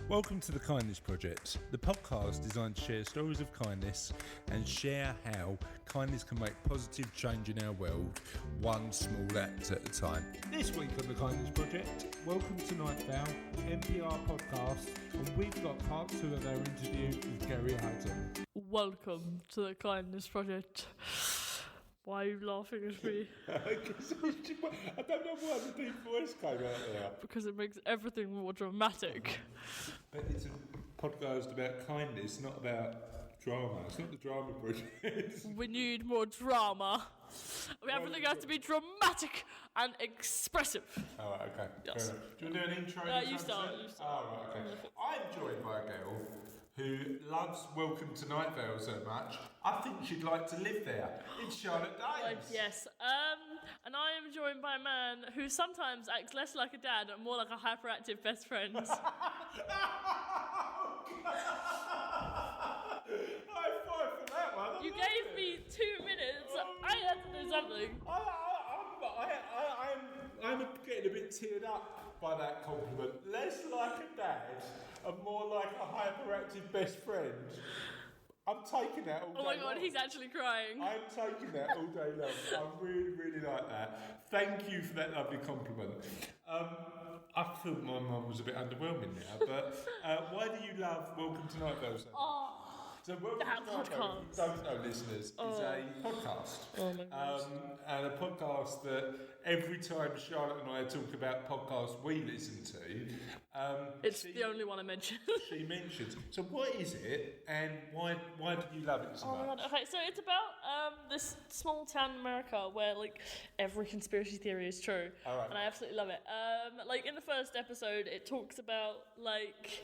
Welcome to the Kindness Project, the podcast designed to share stories of kindness and share how kindness can make positive change in our world, one small act at a time. This week on the Kindness Project, welcome to Night Vale, NPR Podcasts, and we've got part 2 of our interview with Gary Hutton. Welcome to the Kindness Project. Why are you laughing at me? I don't know why the deep voice came out there. Because it makes everything more dramatic. But it's a podcast about kindness, not about drama. It's not the drama project. We need more drama. Everything has to be dramatic and expressive. Oh, right, okay. Yes. Do you want to do an intro? You start. Oh, right, okay. I'm joined by a girl who loves Welcome to Night Vale so much, I think she'd like to live there. It's Charlotte Dames. Yes. And I am joined by a man who sometimes acts less like a dad and more like a hyperactive best friend. High five for that one. You gave me 2 minutes. I had to do something. I'm getting a bit teared up by that compliment. Less like a dad and more like a hyperactive best friend. I'm taking that all day long. Oh my God, he's actually crying. I'm taking that all day long. I really, really like that. Thank you for that lovely compliment. I feel my mum was a bit underwhelming now, but why do you love Welcome to Night Vale so much? So Welcome to Night Vale, if you don't know, listeners, is a podcast. Oh my goodness. And a podcast that every time Charlotte and I talk about podcasts we listen to, it's the only one I mentioned. She mentions. So what is it, and why do you love it so much? God. Okay, so it's about this small town in America where like every conspiracy theory is true, and I absolutely love it. Like in the first episode, it talks about like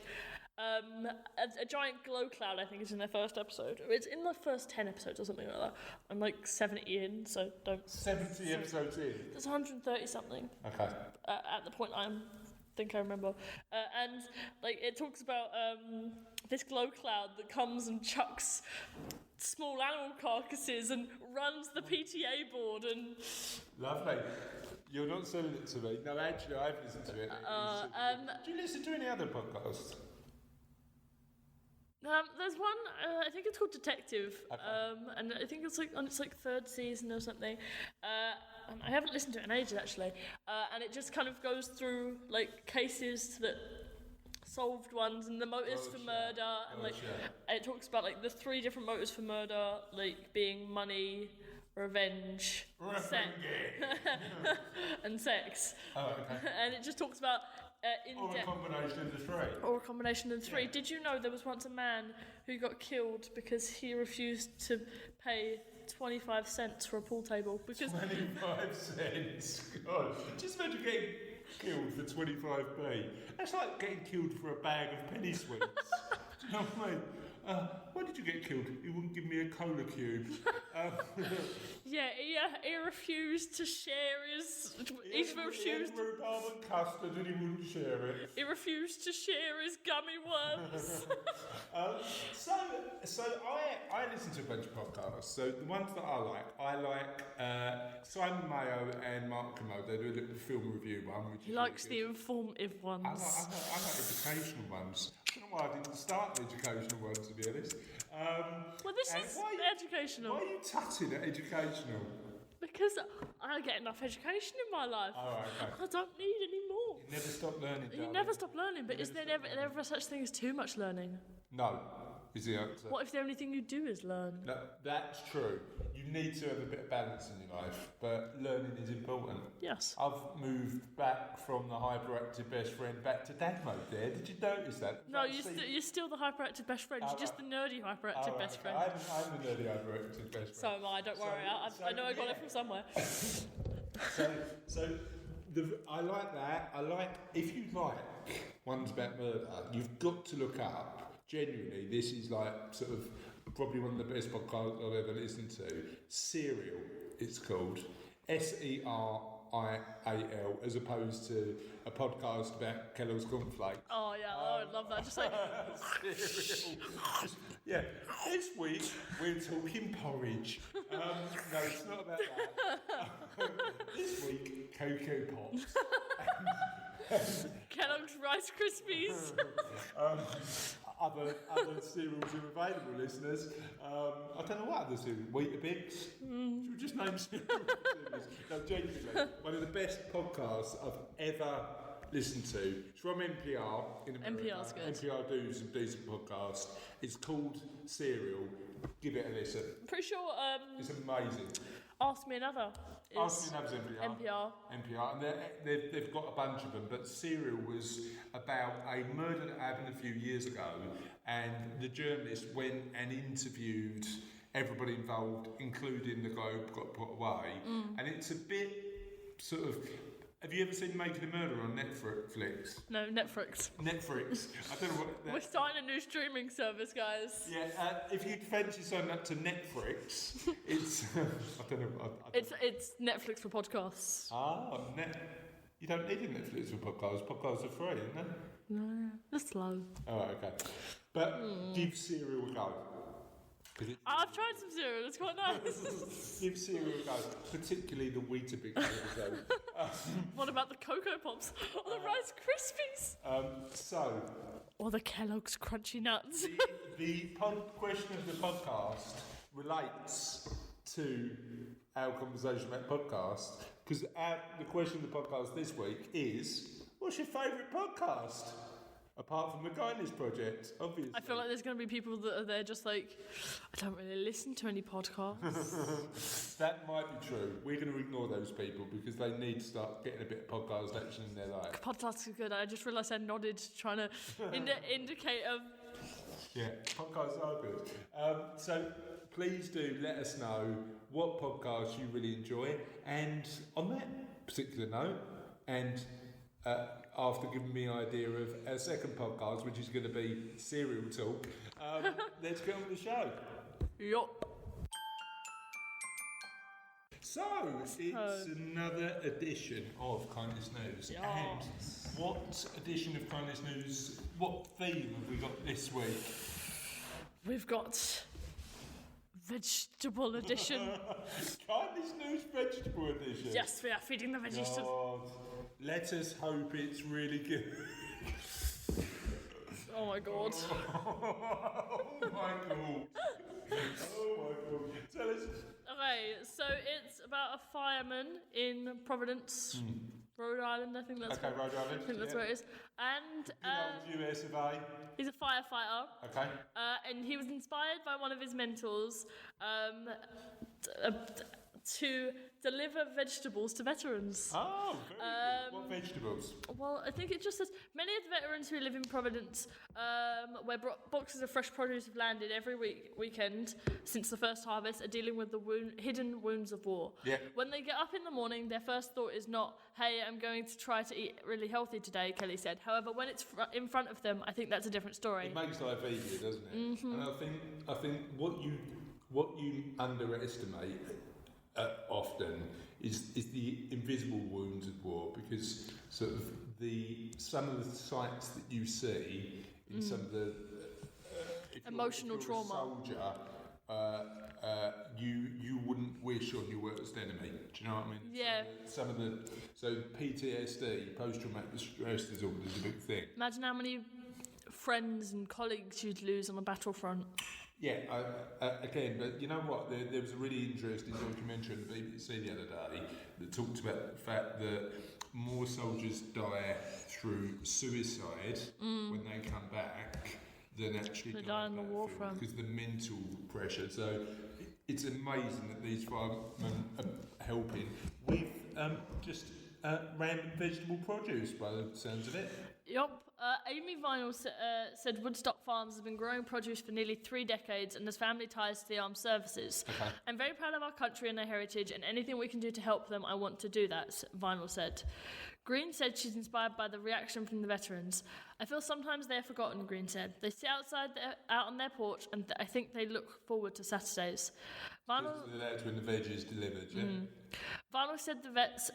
a giant glow cloud. I think is in their first episode. It's in the first 10 episodes or something like that. I'm like 70 in, so don't. 70 episodes in. There's 130 something. Okay. At the point I think I remember, and like it talks about this glow cloud that comes and chucks small animal carcasses and runs the PTA board and. Lovely. You're not selling it to me. No, actually, I've listened to it. Do you listen to any other podcasts? There's one. I think it's called Detective, and I think it's like on its like 3rd season or something. And I haven't listened to it in ages actually. And it just kind of goes through like cases that solved ones and the motives for murder, and like it talks about like the 3 different motives for murder, like being money, revenge, and sex. Oh, okay. And it just talks about or a combination of the 3. Or a combination of the 3. Yeah. Did you know there was once a man who got killed because he refused to pay 25 cents for a pool table? Because 25 cents? God, just imagine getting killed for 25p. That's like getting killed for a bag of penny sweets. Do you know what I mean? Why did you get killed? He wouldn't give me a cola cube. He refused to share his. He had rhubarb and custard and he wouldn't share it. He refused to share his gummy worms. So I listen to a bunch of podcasts. So the ones that I like Simon Mayo and Mark Kermode. They do a little film review one. Which he likes the informative ones. I like educational ones. I don't know why I didn't start the educational ones, to be honest. Well, this is educational. Why are you tutting at educational? Because I get enough education in my life. Oh, okay. I don't need any more. You never stop learning, You never stop learning, but is there ever such thing as too much learning? No, is the answer. What if the only thing you do is learn? No, that's true. You need to have a bit of balance in your life, but learning is important. Yes. I've moved back from the hyperactive best friend back to dad mode there. Did you notice that? No, you're still the hyperactive best friend. You're just the nerdy hyperactive best friend. I'm the nerdy hyperactive best friend. So am I, don't worry. I know I got it from somewhere. I like that. I like, if you like ones about murder, you've got to look up. Genuinely, this is like sort of probably one of the best podcasts I've ever listened to. Serial, it's called. Serial, as opposed to a podcast about Kellogg's cornflakes. Oh yeah, I would love that. Just like yeah. This week we're talking porridge. No, it's not about that. This week, Cocoa Pops. Kellogg's Rice Krispies. Other cereals are available, listeners. I don't know what other cereals. Weetabix. Should we just name cereals? No, genuinely, one of the best podcasts I've ever listened to. It's from NPR in America. NPR's good. NPR do some decent podcast. It's called Serial. Give it a listen. Pretty sure. It's amazing. Ask Me Another. Ask Me Another's NPR. NPR. And they've got a bunch of them, but Serial was about a murder that happened a few years ago, and the journalist went and interviewed everybody involved, including the guy who got put away. And it's a bit sort of... Have you ever seen Making a Murderer on Netflix? No, Netflix. Netflix. I don't know what... We're starting a new streaming service, guys. Yeah, if you'd fancy signing up to Netflix, it's... I don't know... It's Netflix for podcasts. You don't need a Netflix for podcasts. Podcasts are free, aren't they? No, that's low. Oh, okay. But give Serial a go. I've tried some cereal, it's quite nice. Give Serial a go, particularly the Weetabix episode. What about the Cocoa Pops or the Rice Krispies? Or the Kellogg's Crunchy Nuts. the question of the podcast relates to our conversation about podcast, because the question of the podcast this week is, what's your favourite podcast? Apart from the Kindness Project, obviously. I feel like there's going to be people that are there just like, I don't really listen to any podcasts. That might be true. We're going to ignore those people because they need to start getting a bit of podcast action in their life. Podcasts are good. I just realised I nodded trying to indicate a... Yeah, podcasts are good. So please do let us know what podcasts you really enjoy. And on that particular note, and... after giving me an idea of our second podcast, which is going to be Serial Talk, let's get on with the show. Yup. So, it's another edition of Kindness News. Yes. And what edition of Kindness News, what theme have we got this week? We've got Vegetable Edition. Kindness News Vegetable Edition. Yes, we are feeding the vegetables. God. Let us hope it's really good. Oh my god. Oh my god. Oh my god. Tell us. Okay, so it's about a fireman in Providence, Rhode Island, I think that's Okay, Rhode Island. I think that's where it is. And US of A. he's a firefighter. Okay. And he was inspired by one of his mentors to deliver vegetables to veterans. Oh, very good. What vegetables? Well, I think it just says many of the veterans who live in Providence, where boxes of fresh produce have landed every weekend since the first harvest, are dealing with the hidden wounds of war. Yeah. When they get up in the morning, their first thought is not, hey, I'm going to try to eat really healthy today, Kelly said. However, when it's in front of them, I think that's a different story. It makes life easier, doesn't it? Mm-hmm. And I think what you underestimate often is the invisible wounds of war, because sort of some of the sights that you see in some of the emotional if you're trauma. A soldier, you wouldn't wish on your worst enemy. Do you know what I mean? Yeah. So PTSD, post-traumatic stress disorder, is a big thing. Imagine how many friends and colleagues you'd lose on the battlefront. Yeah, again, but you know what? There was a really interesting documentary on the BBC the other day that talked about the fact that more soldiers die through suicide when they come back than actually die on the war front. because the mental pressure. So it's amazing that these firemen are helping with just random vegetable produce by the sounds of it. Yup. Amy Vinyl said Woodstock Farms has been growing produce for nearly 3 decades and has family ties to the armed services. Okay. I'm very proud of our country and our heritage, and anything we can do to help them, I want to do that, Vinyl said. Green said she's inspired by the reaction from the veterans. I feel sometimes they're forgotten, Green said. They sit out on their porch, and I think they look forward to Saturdays. That's when the veg is delivered, yeah? Vinyl said the vets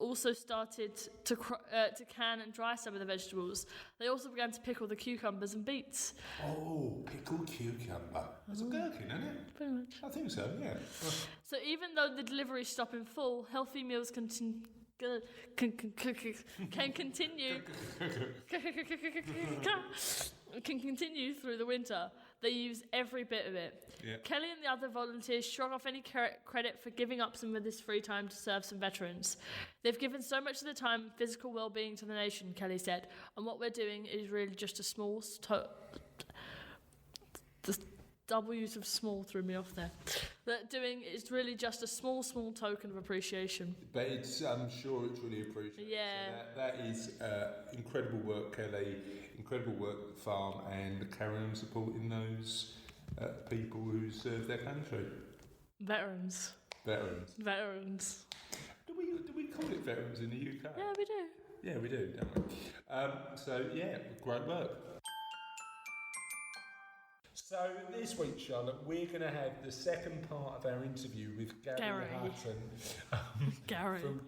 also started to can and dry some of the vegetables. They also began to pickle the cucumbers and beets. Oh, pickled cucumber. That's a gherkin, isn't it? Pretty much. I think so, yeah. So even though the deliveries stop in full, healthy meals can continue through the winter. They use every bit of it. Yeah. Kelly and the other volunteers shrug off any credit for giving up some of this free time to serve some veterans. They've given so much of the time and physical well-being to the nation, Kelly said, and what we're doing is really just a small... the W's of small threw me off there. That doing is really just a small token of appreciation. But I'm sure it's really appreciated. Yeah. So that is incredible work, Kelly. Incredible work at the farm and carrying on supporting those people who serve their country. Veterans. Do we call it veterans in the UK? Yeah, we do. Yeah, we do, don't we? So yeah, great work. So this week, Charlotte, we're going to have the second part of our interview with Gary Hutton from Gary from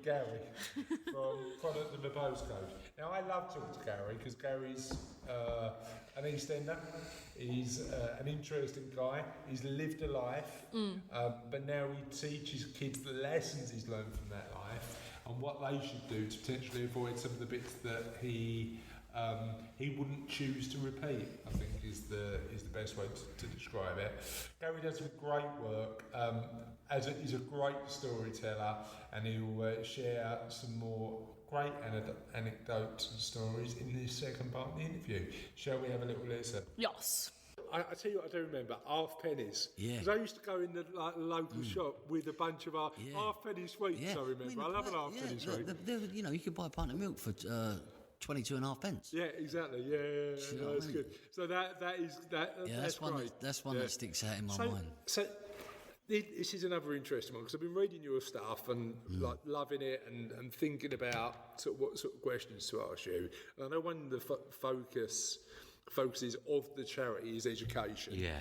Product and the Postcode. Now, I love talking to Gary because Gary's an EastEnder. He's an interesting guy. He's lived a life, but now he teaches kids the lessons he's learned from that life and what they should do to potentially avoid some of the bits that he wouldn't choose to repeat, I think is the best way to describe it. Gary does some great work. He's a great storyteller, and he'll share some more great anecdotes and stories in this second part of the interview. Shall we have a little listen? Yes. I tell you what I do remember, half pennies. Yeah. Because I used to go in the local shop with a bunch of half penny sweets, Yeah. I remember. I love an half penny sweet. You know, you could buy a pint of milk for 22.5 pence. Yeah, exactly. Yeah, no, that's good. So that's great. That's one that sticks out in my mind. So this is another interesting one because I've been reading your stuff and like loving it and thinking about sort of what sort of questions to ask you. And I know one of the focuses of the charity is education. Yeah.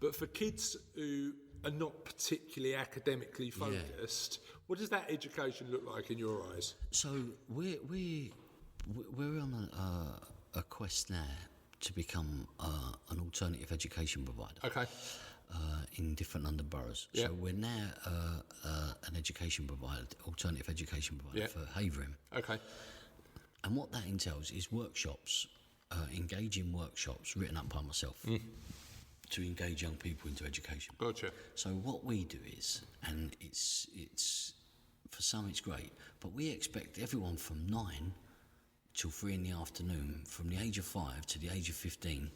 But for kids who are not particularly academically focused, what does that education look like in your eyes? So we're on a quest now to become an alternative education provider. Okay. In different London boroughs. Yeah. So we're now an education provider, alternative education provider for Havering. Okay. And what that entails is workshops, engaging workshops written up by myself to engage young people into education. Gotcha. So what we do is, and it's for some it's great, but we expect everyone from 9 till 3 in the afternoon, from the age of 5 to the age of 15,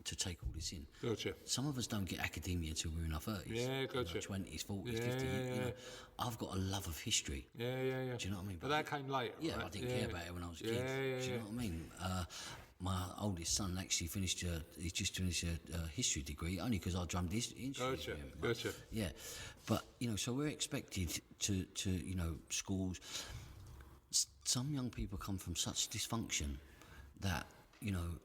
to take all this in. Gotcha. Some of us don't get academia till we're in our 30s. Yeah, gotcha. 20s, 40s, Yeah, 50s. yeah, You know, I've got a love of history. Yeah. Do you know what I mean? But that came later, Yeah, right? I didn't care about it when I was a kid. Do you know what I mean? My oldest son actually he's just finished a history degree only because I drummed his instrument. Gotcha. Yeah, but you know, so we're expected to you know, schools. Some young people come from such dysfunction that, you know,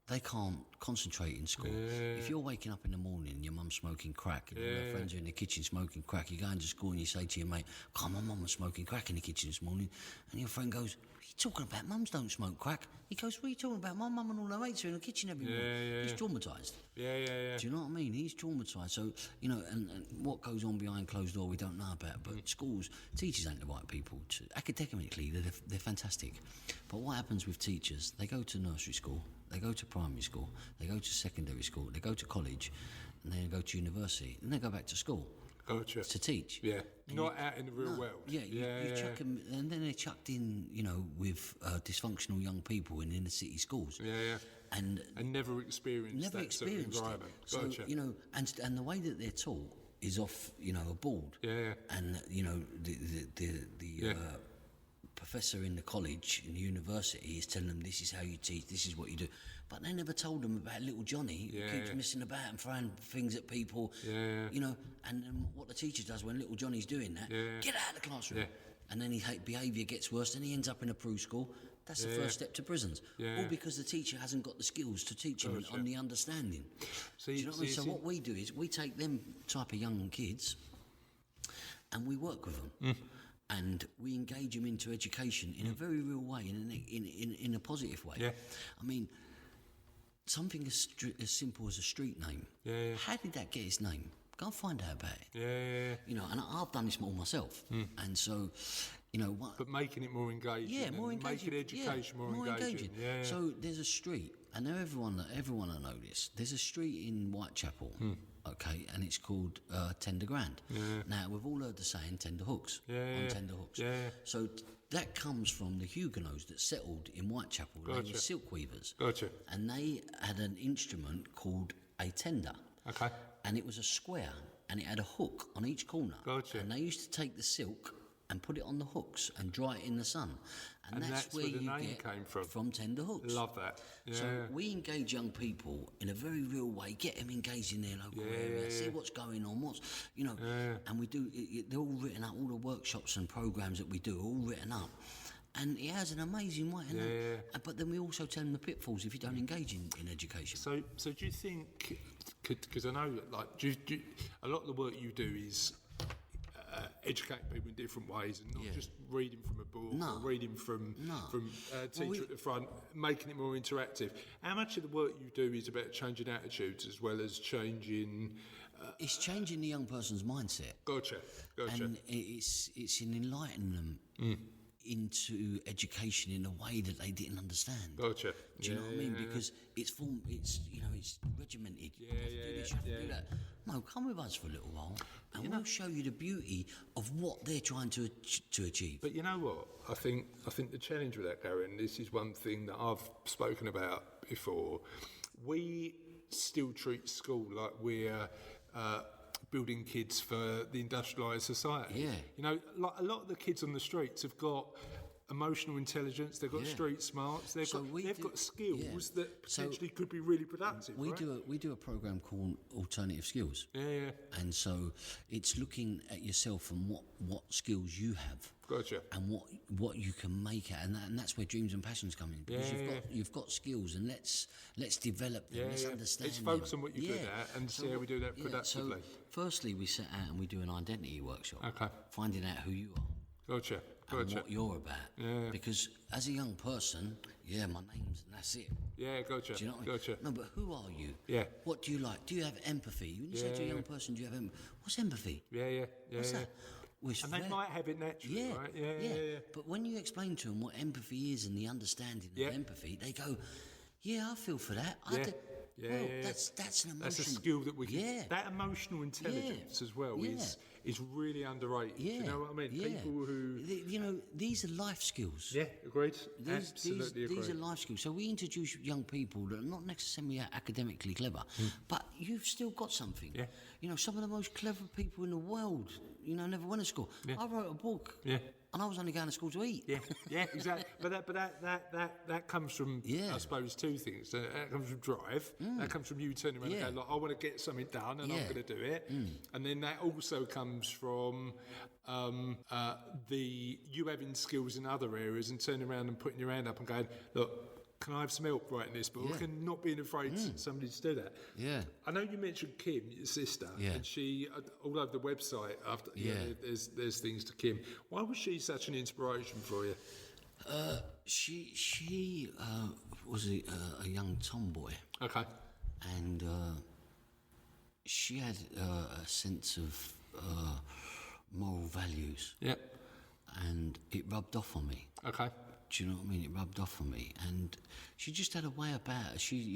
they can't concentrate in school. If you're waking up in the morning and your mum's smoking crack and all your friends are in the kitchen smoking crack, you go into school and you say to your mate, "God, my mum was smoking crack in the kitchen this morning," and your friend goes, "What are you talking about? Mums don't smoke crack." He goes, "What are you talking about? My mum and all her mates are in the kitchen every morning." He's traumatised. Yeah. Do you know what I mean? He's traumatised. So, you know, and what goes on behind closed door we don't know about. But schools, teachers ain't the right people. Academically, they're fantastic. But what happens with teachers? They go to nursery school, they go to primary school, they go to secondary school, they go to college, and then they go to university, and they go back to school. Gotcha. To teach. Yeah. Not out in the real world. Yeah, you chuck them, and then they're chucked in, you know, with dysfunctional young people in inner city schools. Yeah. And never experienced that sort of environment. So, Gotcha. you know, and the way that they're taught is off, you know, a board. Yeah. And, you know, the professor in the college, in the university, is telling them this is how you teach, this is what you do. But they never told them about little Johnny who keeps messing about and throwing things at people. You know, and then what the teacher does when little Johnny's doing that, get out of the classroom. And then his behaviour gets worse, then he ends up in a Prue school. That's the first step to prisons. All because the teacher hasn't got the skills to teach him on the understanding. Do you know what I mean? So what we do is we take them type of young kids and we work with them. And we engage them into education in a very real way, in a positive way. I mean, something as simple as a street name. How did that get its name? Go and find out about it. You know, and I've done this all myself. And so, But making it more engaging. Yeah, more engaging. Making education more engaging. Yeah. So there's a street, and now everyone will know this. There's a street in Whitechapel, okay, and it's called Tender Grand. Yeah. Now we've all heard the saying "tender hooks" on tender hooks. Yeah. So that comes from the Huguenots that settled in Whitechapel. Gotcha. They were silk weavers. Gotcha. And they had an instrument called a tender. Okay. And it was a square, and it had a hook on each corner. Gotcha. And they used to take the silk and put it on the hooks and dry it in the sun. And that's where the you name get came from. tender hooks. Love that. Yeah. So we engage young people in a very real way, get them engaged in their local area, see what's going on, and we do, they're all written up, all the workshops and programs that we do are all written up. And it has an amazing way. But then we also tell them the pitfalls if you don't engage in education. So do you think, because I know a lot of the work you do is educate people in different ways, and not just reading from a book or reading from teacher at the front, making it more interactive. How much of the work you do is about changing attitudes as well as changing? It's changing the young person's mindset. Gotcha. And it's in enlightening them into education in a way that they didn't understand. Gotcha. Do you know what I mean? Because it's regimented. You have to do this, you have to do that. No, come with us for a little while, and we'll show you the beauty of what they're trying to achieve. But you know what? I think the challenge with that, Gary, and this is one thing that I've spoken about before. We still treat school like we're building kids for the industrialised society. Yeah. Like a lot of the kids on the streets have got emotional intelligence, they've got street smarts, they've got skills that potentially could be really productive. We do a program called Alternative Skills. Yeah. And so it's looking at yourself and what skills you have. Gotcha. And what you can make it, and that's where dreams and passions come in, because you've got skills, and let's develop them. Let's understand. Let's focus on what you're good at and see how we do that productively. So firstly, we set out and we do an identity workshop. Okay. Finding out who you are. Gotcha. And what you're about. Because as a young person, my name's and that's it. Yeah, gotcha. Do you know what I mean? Gotcha. No, but who are you? Yeah. What do you like? Do you have empathy? When you say to a young person, do you have empathy? What's empathy? Yeah. What's that? Well, and they might have it naturally, right? Yeah. But when you explain to them what empathy is and the understanding of empathy, they go, I feel for that. That's an emotion. That's a skill that we can... Yeah. That emotional intelligence as well is really underrated. Yeah. Do you know what I mean? Yeah. People who... these are life skills. Yeah, agreed. Absolutely agreed. These are life skills. So we introduce young people that are not necessarily academically clever, but you've still got something. Yeah. Some of the most clever people in the world, never went to school. Yeah. I wrote a book. Yeah. And I was only going to school to eat. Yeah, exactly. But that comes from, I suppose, two things. That comes from drive. That comes from you turning around and going, like, I want to get something done and I'm going to do it. And then that also comes from you having skills in other areas and turning around and putting your hand up and going, look, can I have some help writing this book? And not being afraid somebody to do that. Yeah. I know you mentioned Kim, your sister, and she, all over the website, there's things to Kim. Why was she such an inspiration for you? She was a young tomboy. Okay. And she had a sense of moral values. Yeah. And it rubbed off on me. Okay. Do you know what I mean? It rubbed off on me, and she just had a way about her. She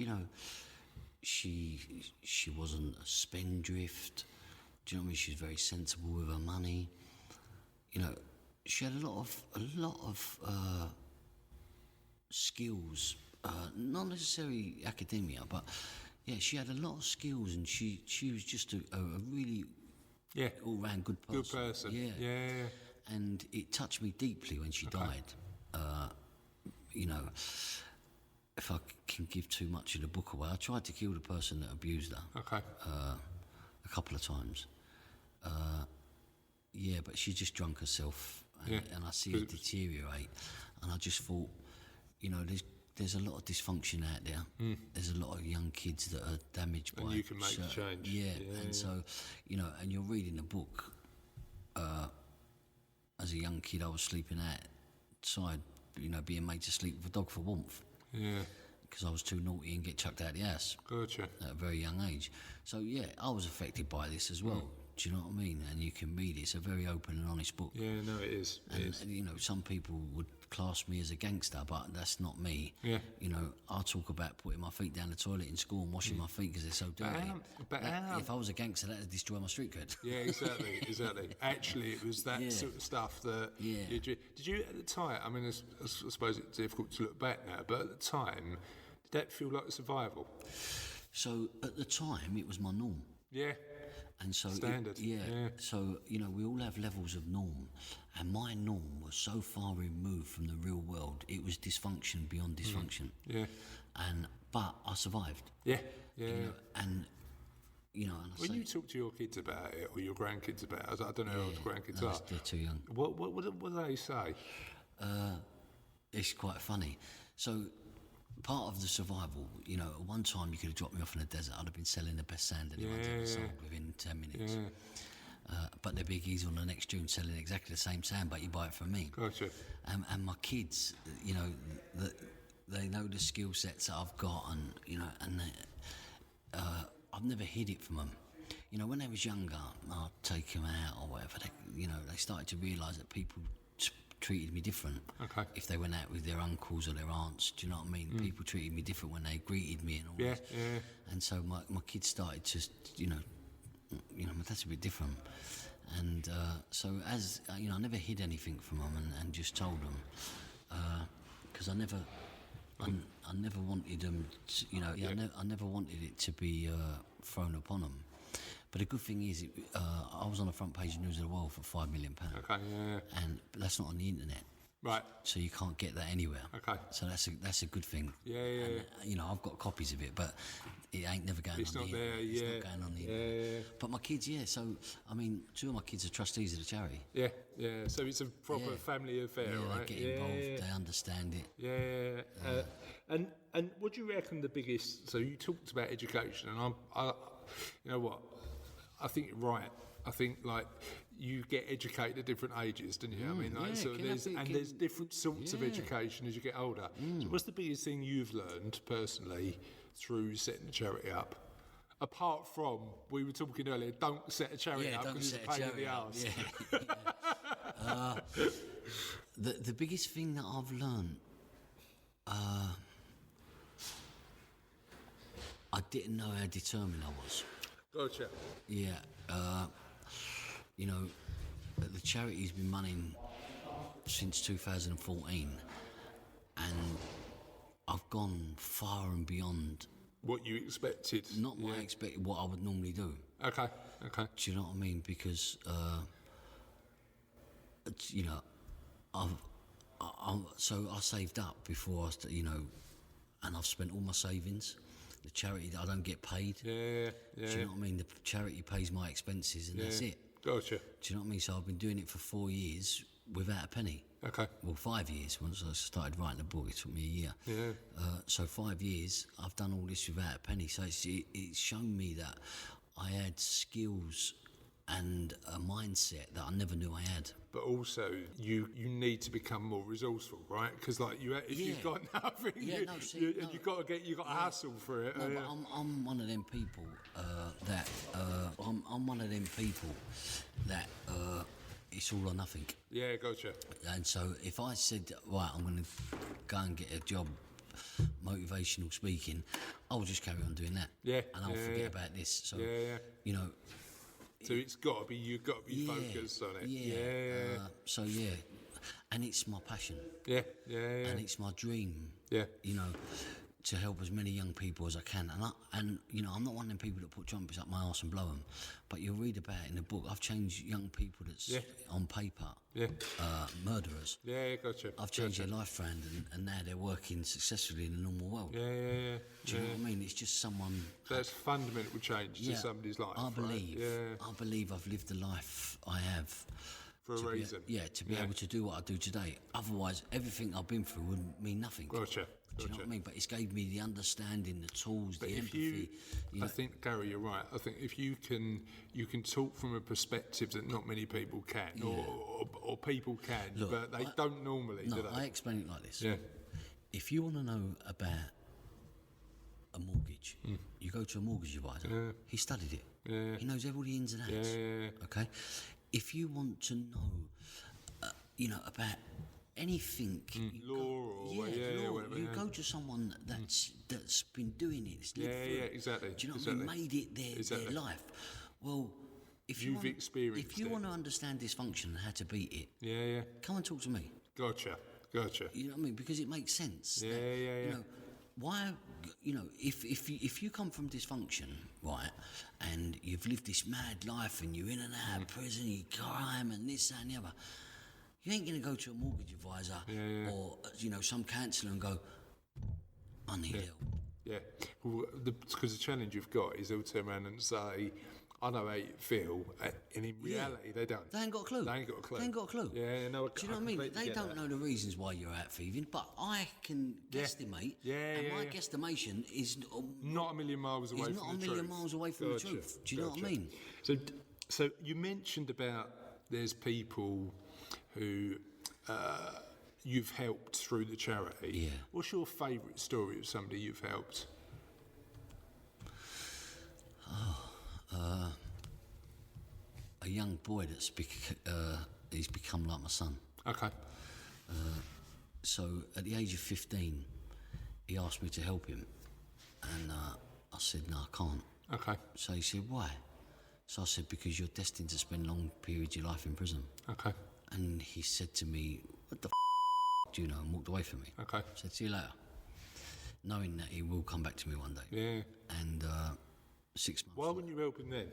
wasn't a spendthrift. Do you know what I mean? She's very sensible with her money. She had a lot of skills, not necessarily academia, but she had a lot of skills, and she was just a really all-round good person. Good person. Yeah. And it touched me deeply when she died. If I can give too much of the book away, I tried to kill the person that abused her. Okay. A couple of times. But she just drunk herself, and I see her deteriorate. And I just thought, there's a lot of dysfunction out there. There's a lot of young kids that are damaged by it. And you can make the change. So, and you're reading a book. As a young kid, I was sleeping outside, being made to sleep with a dog for warmth. Yeah. Because I was too naughty and get chucked out of the house. Gotcha. At a very young age. So, I was affected by this as well. Do you know what I mean? And you can read it. It's a very open and honest book. Yeah, no, it is. And, you know, some people would class me as a gangster, but that's not me. Yeah. You know, I talk about putting my feet down the toilet in school and washing my feet because they're so dirty. If I was a gangster, that would destroy my street cred. Yeah, exactly. Actually, it was that sort of stuff that... Yeah. Did you, at the time, I mean, I suppose it's difficult to look back now, but at the time, did that feel like survival? So, at the time, it was my norm. Yeah. And so Standard. So, you know, we all have levels of norm, and my norm was so far removed from the real world. It was dysfunction beyond dysfunction. Yeah. But I survived. Yeah. You know, and you know, and when you talk to your kids about it or your grandkids about it, I don't know how old grandkids are. They're too young. What do they say? It's quite funny. So, part of the survival, you know, at one time you could have dropped me off in the desert. I'd have been selling the best sand anyone's ever sold within 10 minutes. Yeah. But the biggies on the next June selling exactly the same sand, but you buy it from me. Gotcha. And my kids, you know, they know the skill sets that I've got, and you know, and I've never hid it from them. You know, when they was younger, I'd take them out or whatever. They started to realise that people treated me different. Okay. If they went out with their uncles or their aunts, do you know what I mean? People treated me different when they greeted me and all Yeah, this. yeah. And so my kids started to, you know, my dad's a bit different. And so as, you know, I never hid anything from them and just told them. Because I never wanted them to, you know, I never wanted it to be thrown upon them. But the good thing is, I was on the front page of News of the World for £5 million. Okay, yeah. And that's not on the internet. Right. So you can't get that anywhere. Okay. So that's a good thing. Yeah. And, you know, I've got copies of it, but it ain't never going on the internet. It's not going on the internet. Yeah. But my kids, so, I mean, 2 of my kids are trustees of the charity. Yeah. So it's a proper family affair, right? They get involved, they understand it. Yeah. And what do you reckon the biggest... So you talked about education, and I you know what? I think you're right. I think, like, you get educated at different ages, don't you? I mean, like, so there's different sorts of education as you get older. So what's the biggest thing you've learned personally through setting the charity up? Apart from, we were talking earlier, don't set a charity up because it's a pain in the arse. The biggest thing that I've learned, I didn't know how determined I was. Gotcha. Yeah, you know, the charity's been running since 2014, and I've gone far and beyond what you expected. Not what I expected, what I would normally do. Okay. Do you know what I mean? Because, you know, so I saved up before you know, and I've spent all my savings. The charity, I don't get paid. Yeah. Do you know what I mean? The charity pays my expenses, and that's it. Gotcha. Do you know what I mean? So I've been doing it for 4 years without a penny. Okay. Well, 5 years. Once I started writing the book, it took me a year. Yeah. So 5 years, I've done all this without a penny. So it's shown me that I had skills and a mindset that I never knew I had. But also, you need to become more resourceful, right? Because like if you've got nothing, you got to hustle for it. No, but I'm one of them people that I'm one of them people that it's all or nothing. Yeah, gotcha. And so if I said, right, I'm going to go and get a job, motivational speaking, I'll just carry on doing that. Yeah. And I'll forget about this. So you know. So you've got to be focused on it. Yeah. And it's my passion. Yeah. And it's my dream. Yeah. You know, to help as many young people as I can. And you know, I'm not one of them people that put trumpets up my arse and blow them. But you'll read about it in the book. I've changed young people that's on paper. Yeah. Murderers. Yeah, gotcha. I've changed their life brand, and now they're working successfully in the normal world. Yeah. Do you know what I mean? It's just someone. That's fundamental change to somebody's life. I believe. Right? I believe I've lived the life I have. For a reason. To be able to do what I do today. Otherwise, everything I've been through would mean nothing. Gotcha. Do you know what I mean? But it's gave me the understanding, the tools, the empathy. I think, Gary, you're right. I think if you can talk from a perspective that not many people can, or people can, but they don't normally, do they? I explain it like this. Yeah. If you want to know about a mortgage, you go to a mortgage advisor. Yeah. He studied it. Yeah. He knows all the ins and outs. Yeah. Okay? If you want to know, about anything, Law or law, whatever, you go to someone that's been doing it. It's lived through it. Exactly. Do you know exactly. what I mean? Made it their life. Well, if You've experienced if you it. want to understand dysfunction and how to beat it, Yeah. come and talk to me. Gotcha. You know what I mean? Because it makes sense. Yeah. You know, why? If you come from dysfunction, right, and you've lived this mad life, and you're in and out of prison, you crime and this that, and the other, you ain't gonna go to a mortgage advisor or some counsellor and go, I need help. Yeah. Well, because the challenge you've got is they'll turn around and say, I know how you feel, and in reality they don't. They ain't got a clue. They ain't got a clue. Yeah, no. Do you know what I mean? They don't know the reasons why you're out thieving, but I can guesstimate. My guesstimation is not a million miles away from the truth. Not a million miles away from the truth. Do you know what I mean? So you mentioned about there's people who you've helped through the charity. Yeah. What's your favourite story of somebody you've helped? A young boy that's he's become like my son. Okay. So at the age of 15, he asked me to help him, and I said no, I can't. Okay. So he said, why? So I said, because you're destined to spend long periods of your life in prison. Okay. And he said to me, what the do you know, and walked away from me. Okay. I said, see you later. Knowing that he will come back to me one day. Yeah. And 6 months Why wouldn't you help him then?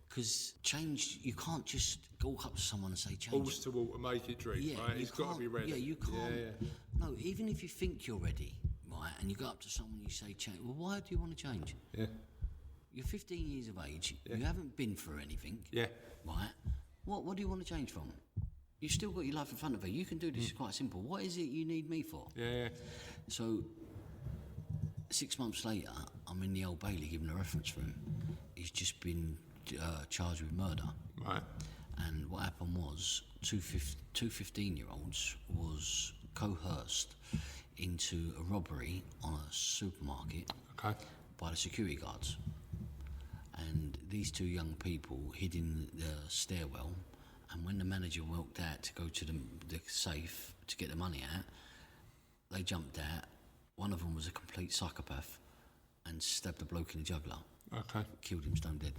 Because change, you can't just go up to someone and say change. Balls to water, make it drink, right? He's got to be ready. Yeah, you can't. Yeah. No, even if you think you're ready, right, and you go up to someone and you say change, well, why do you want to change? Yeah. You're 15 years of age, you haven't been through anything, Yeah. right? What do you want to change from? You've still got your life in front of you. You can do this, it's quite simple. What is it you need me for? Yeah. So, 6 months later, I'm in the Old Bailey giving a reference for him. He's just been charged with murder. Right. And what happened was, two 15-year-olds was coerced into a robbery on a supermarket by the security guards. And these two young people hid in the stairwell, and when the manager walked out to go to the safe to get the money out, they jumped out. One of them was a complete psychopath and stabbed the bloke in the jugular. Okay. Killed him stone dead.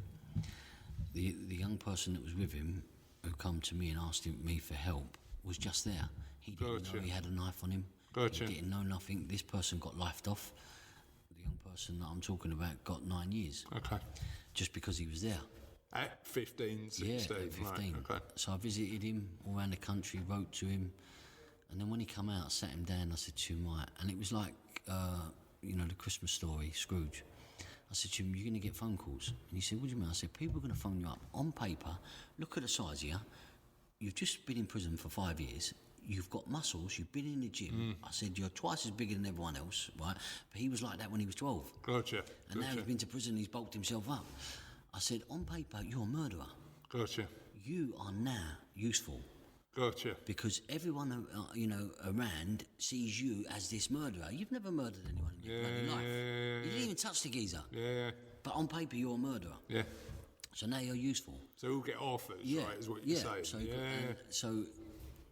The young person that was with him, who come to me and asked me for help, was just there. He didn't know he had a knife on him. Gotcha. He didn't know nothing. This person got lifed off. The young person that I'm talking about got 9 years. Okay. Just because he was there. At 15, 16. Yeah, at 15. Right. Okay. So I visited him all around the country, wrote to him, and then when he come out, I sat him down, I said to him, right, and it was like, the Christmas story, Scrooge. I said to him, you're going to get phone calls. And he said, what do you mean? I said, people are going to phone you up on paper, look at the size of you, you've just been in prison for 5 years, you've got muscles, you've been in the gym. I said, you're twice as big than everyone else, right? But he was like that when he was 12. Gotcha. And now he's been to prison, he's bulked himself up. I said, on paper, you're a murderer. Gotcha. You are now useful. Gotcha. Because everyone, around sees you as this murderer. You've never murdered anyone in your bloody life. You didn't even touch the geezer. Yeah. But on paper, you're a murderer. Yeah. So now you're useful. So we'll get offers, right, is what you're saying. So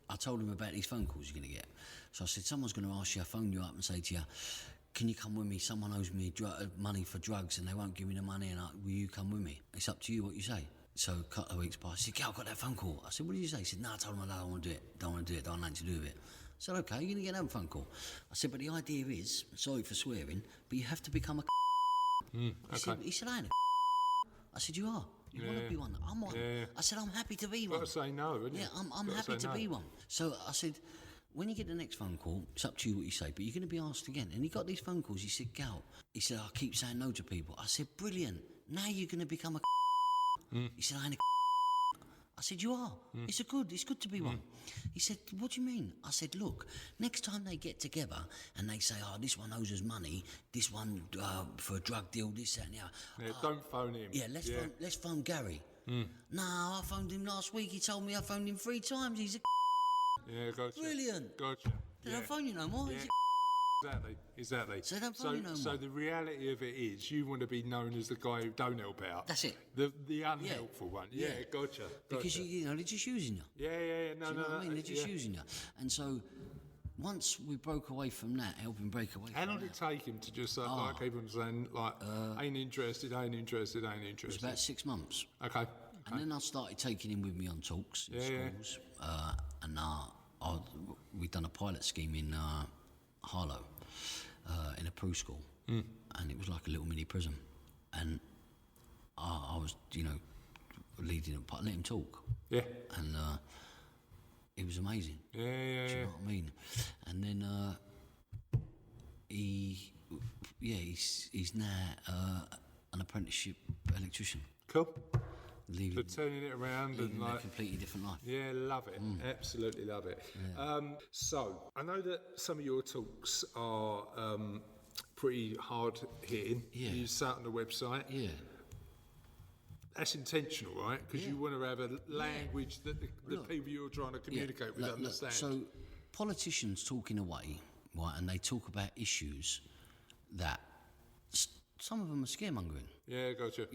I told him about these phone calls you're going to get. So I said, someone's going to ask you, phone you up and say to you, can you come with me? Someone owes me money for drugs and they won't give me the money, and will you come with me? It's up to you what you say. So a couple of weeks passed. He said, I got that phone call. I said, what did you say? He said, no, I told him I don't want to do it. Don't want to do it. Don't want nothing to do with it. I said, okay, you're going to get another phone call. I said, but the idea is, sorry for swearing, but you have to become a He said, I ain't a I said, you are. You want to be one. I'm one. I said, I'm happy to be one. Got to say no, isn't Yeah, I'm happy to be one. So I said, when you get the next phone call, it's up to you what you say, but you're going to be asked again. And he got these phone calls. He said, Gal, he said, I keep saying no to people. I said, brilliant. Now you're going to become a He said, I ain't a I said, you are. It's good to be one. He said, what do you mean? I said, look, next time they get together and they say, oh, this one owes us money, this one for a drug deal, this, that, and the other. Yeah, don't phone him. Yeah, let's phone Gary. No, I phoned him last week. He told me I phoned him 3 times. He's a Yeah, gotcha. Brilliant. Gotcha. They don't phone you no more. He's Exactly. So they don't phone you no more. So the reality of it is, you want to be known as the guy who don't help out. That's it. The unhelpful one. Yeah, gotcha. Because they're just using you. Yeah. Do you know what I mean? They're just using you. And so once we broke away from that, helping break away. How long did it take him to just like keep on saying like, ain't interested? It was about 6 months. Okay. And then I started taking him with me on talks in schools, and we'd done a pilot scheme in Harlow, in a Prue school, and it was like a little mini prison, and I was, leading him, letting him talk, and it was amazing. Do you know what I mean? And then he's now an apprenticeship electrician. Cool. Leaving, turning it around and a completely different life. Yeah, love it. Absolutely love it. Yeah. So I know that some of your talks are pretty hard hitting. Yeah. You sat on the website. Yeah. That's intentional, right? Because you want to have a language that the people you're trying to communicate with understand. So politicians talking away, right, and they talk about issues that some of them are scaremongering. Yeah, gotcha.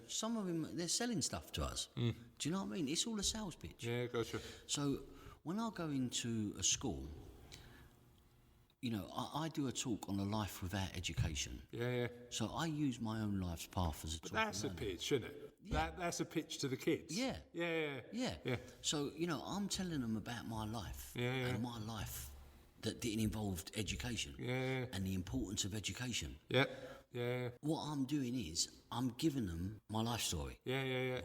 Some of them, they're selling stuff to us. Do you know what I mean? It's all a sales pitch. Yeah, gotcha. So when I go into a school, I do a talk on a life without education. Yeah. So I use my own life's path as a talk. That's a pitch, isn't it? Yeah. That's a pitch to the kids. Yeah. Yeah. So, I'm telling them about my life. Yeah. And my life that didn't involve education. Yeah. And the importance of education. Yeah. What I'm doing is I'm giving them my life story. Yeah.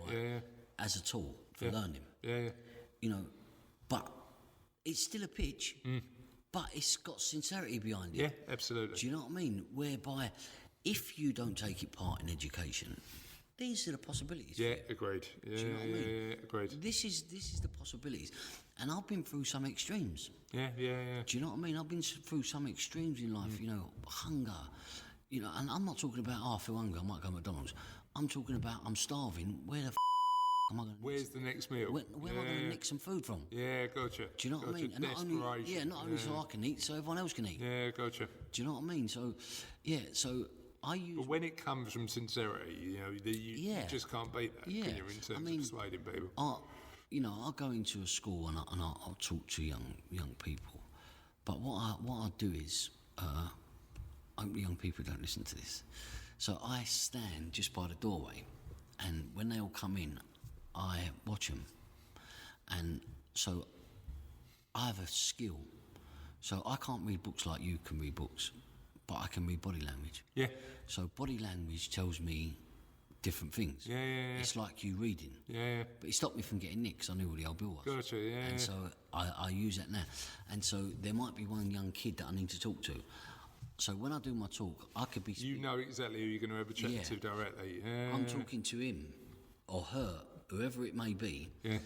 As a tool for learning. Yeah. But it's still a pitch, but it's got sincerity behind it. Yeah, absolutely. Do you know what I mean? Whereby, if you don't take it part in education, these are the possibilities. Yeah, agreed. Yeah, do you know what I mean? Yeah, agreed. This is the possibilities, and I've been through some extremes. Yeah. Do you know what I mean? I've been through some extremes in life. Hunger. And I'm not talking about, I feel hungry, I might go to McDonald's. I'm talking about, I'm starving. Where the am I going? Where's the next meal? Where am I going to nick some food from? Yeah, gotcha. Do you know what I mean? And not only so I can eat, so everyone else can eat. Yeah, gotcha. Do you know what I mean? So I use. But when it comes from sincerity, you just can't beat that, can you, in terms of persuading people? I go into a school and I'll talk to young people, but what I do is, I hope young people don't listen to this. So I stand just by the doorway, and when they all come in, I watch them. And so I have a skill. So I can't read books like you can read books, but I can read body language. Yeah. So body language tells me different things. Yeah. It's like you reading. Yeah. But it stopped me from getting nicked because I knew who the old Bill was. Gotcha, yeah. And so I use that now. And so there might be one young kid that I need to talk to. So when I do my talk, I could be... You know exactly who you're going to have a chat to directly. Yeah. I'm talking to him or her, whoever it may be. Yeah.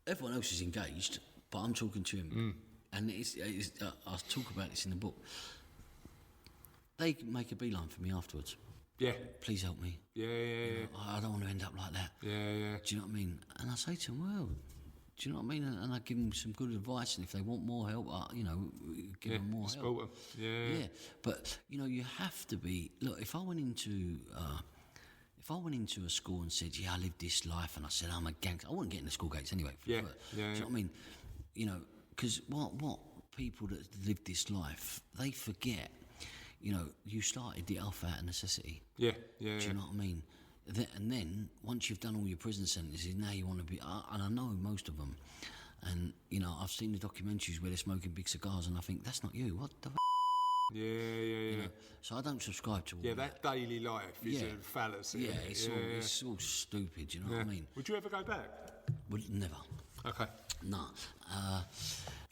Everyone else is engaged, but I'm talking to him. And I talk about this in the book. They make a beeline for me afterwards. Yeah. Please help me. Yeah. I don't want to end up like that. Yeah. Do you know what I mean? And I say to them, well... Do you know what I mean? And I give them some good advice, and if they want more help, give them more help. Yeah. But you have to be. Look, if I went into a school and said, "Yeah, I live this life," and I said, "I'm a gangster," I wouldn't get in the school gates anyway. Do you know what I mean? Because what people that live this life, they forget. You started it off out of necessity. Yeah. Do you know what I mean? And then, once you've done all your prison sentences, now you want to be... and I know most of them. And, I've seen the documentaries where they're smoking big cigars, and I think, that's not you. What the f***? Yeah. So I don't subscribe to all that. That daily life is a fallacy. Yeah, it's all stupid, do you know what I mean? Would you ever go back? Well, never. Okay. No.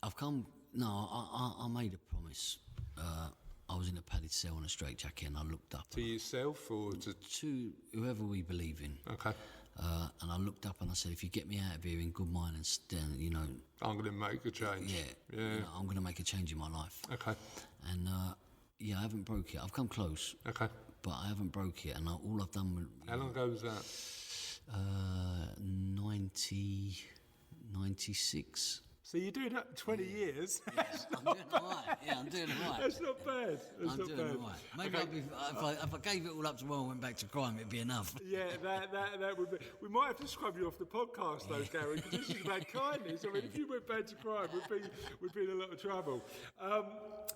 I've come... No, I made a promise. I was in a padded cell in a straitjacket, and I looked up. To yourself or to whoever we believe in. Okay. And I looked up and I said, if you get me out of here in good mind and stand, I'm going to make a change. Yeah. I'm going to make a change in my life. Okay. And I haven't broke it. I've come close. Okay. But I haven't broke it, and all I've done. How long ago was that? 96. So you're doing that 20 years. Yeah, I'm doing all right. Yeah, I'm doing all right. That's not bad. I'm doing all right. Maybe if I gave it all up tomorrow and went back to crime, it'd be enough. Yeah, that would be. We might have to scrub you off the podcast, though, Gary, because this is about kindness. I mean, if you went back to crime, we'd be in a lot of trouble.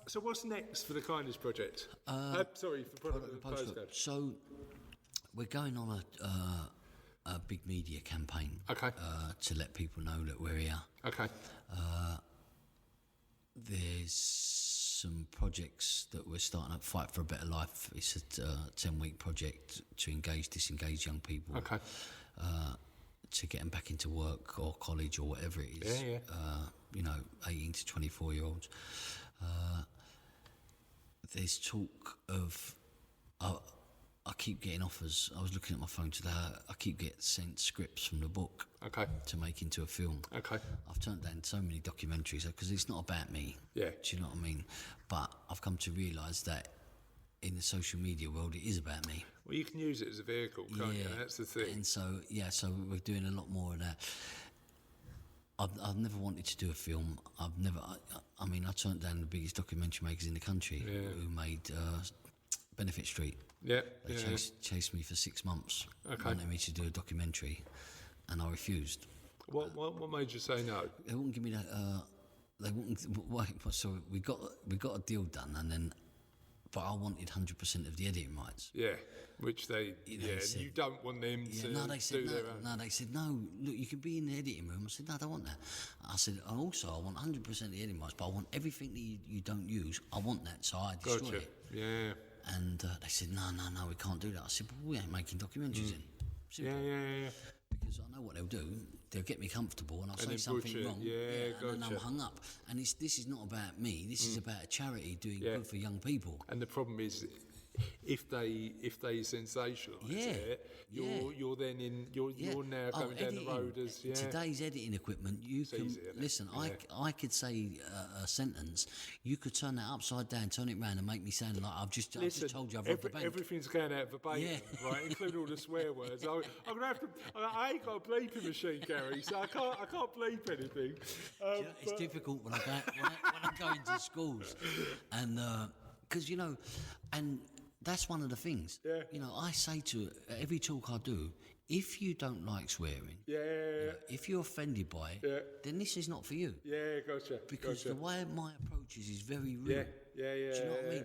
So what's next for the Kindness Project? Sorry, for Product Postcode. So we're going on a big media campaign. Okay. To let people know that we're here. Okay. There's some projects that we're starting up. Fight for a Better Life. It's a 10-week project to disengage young people. Okay. To get them back into work or college or whatever it is. Yeah. 18 to 24-year-olds. There's talk of... I keep getting offers. I was looking at my phone today. I keep getting sent scripts from the book to make into a film. Okay. I've turned down so many documentaries because it's not about me. Yeah. Do you know what I mean? But I've come to realise that in the social media world, it is about me. Well, you can use it as a vehicle, can't you? That's the thing. And so we're doing a lot more of that. I've never wanted to do a film. I turned down the biggest documentary makers in the country who made Benefit Street. Yeah. They chased me for 6 months. Okay. Wanted me to do a documentary, and I refused. What made you say no? They wouldn't give me that. They wouldn't. So we got a deal done, but I wanted 100% of the editing rights. Yeah, which they said, you don't want them to do their own. No, they said, no, look, you can be in the editing room. I said, no, I don't want that. I said, I want 100% of the editing rights, but I want everything that you don't use, I want that, so I destroy it. Yeah. And they said, no, we can't do that. I said, well, we ain't making documentaries then. Simple. Yeah. Because I know what they'll do. They'll get me comfortable and I'll say something wrong. And then I'm hung up. And this is not about me. This is about a charity doing good for young people. And the problem is, if they sensationalise it, you're now going down the road as today's editing equipment. You can listen. I could say a sentence. You could turn that upside down, turn it round, and make me sound like I've just told you I've robbed the bank. Everything's going out verbatim, right, including all the swear words. I'm gonna have to. I ain't got a bleeping machine, Gary, so I can't bleep anything. It's difficult when I go into schools, and because and. That's one of the things. Yeah. I say to every talk I do, if you don't like swearing, if you're offended by it, then this is not for you. Yeah, gotcha. Because the way my approach is very rude. Yeah. Do you know what I mean?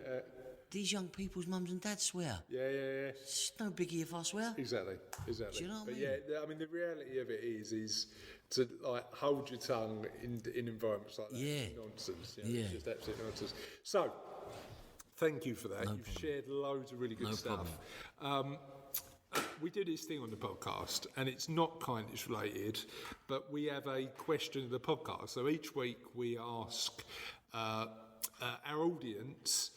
These young people's mums and dads swear. Yeah. It's no biggie if I swear. Exactly. Do you know what I mean? Yeah, I mean, the reality of it is to hold your tongue in environments like that. It's nonsense. It's just absolute nonsense. So, thank you for that. You've shared loads of really good stuff. We do this thing on the podcast, and it's not kindness related, but we have a question of the podcast. So each week we ask our audience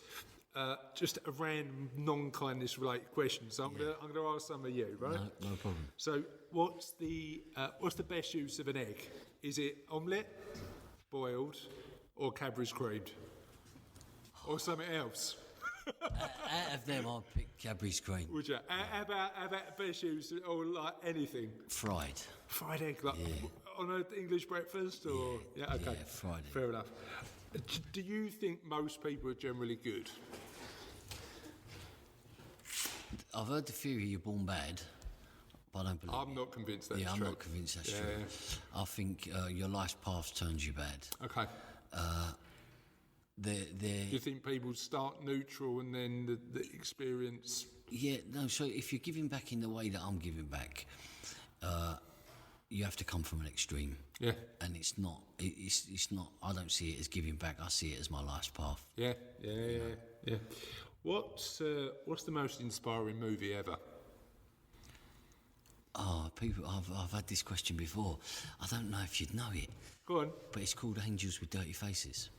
just a random non-kindness related question. So I'm going to ask some of you, right? No problem. So what's the best use of an egg? Is it omelette, boiled, or Cadbury's creamed? Or something else? Out of them, I'd pick Cadbury's cream. Would you? How about best use or like anything? Fried. Fried egg, like on an English breakfast, or okay, yeah, fried egg. Fair enough. Do you think most people are generally good? I've heard the theory you're born bad, but I don't believe. I'm not convinced that's true. I'm not convinced that's true. I think your life's path turns you bad. Okay. Do you think people start neutral and then the experience? Yeah, no. So if you're giving back in the way that I'm giving back, you have to come from an extreme. Yeah. And it's not. It's not. I don't see it as giving back. I see it as my life's path. Yeah. What's the most inspiring movie ever? Oh, people! I've had this question before. I don't know if you'd know it. Go on. But it's called Angels with Dirty Faces.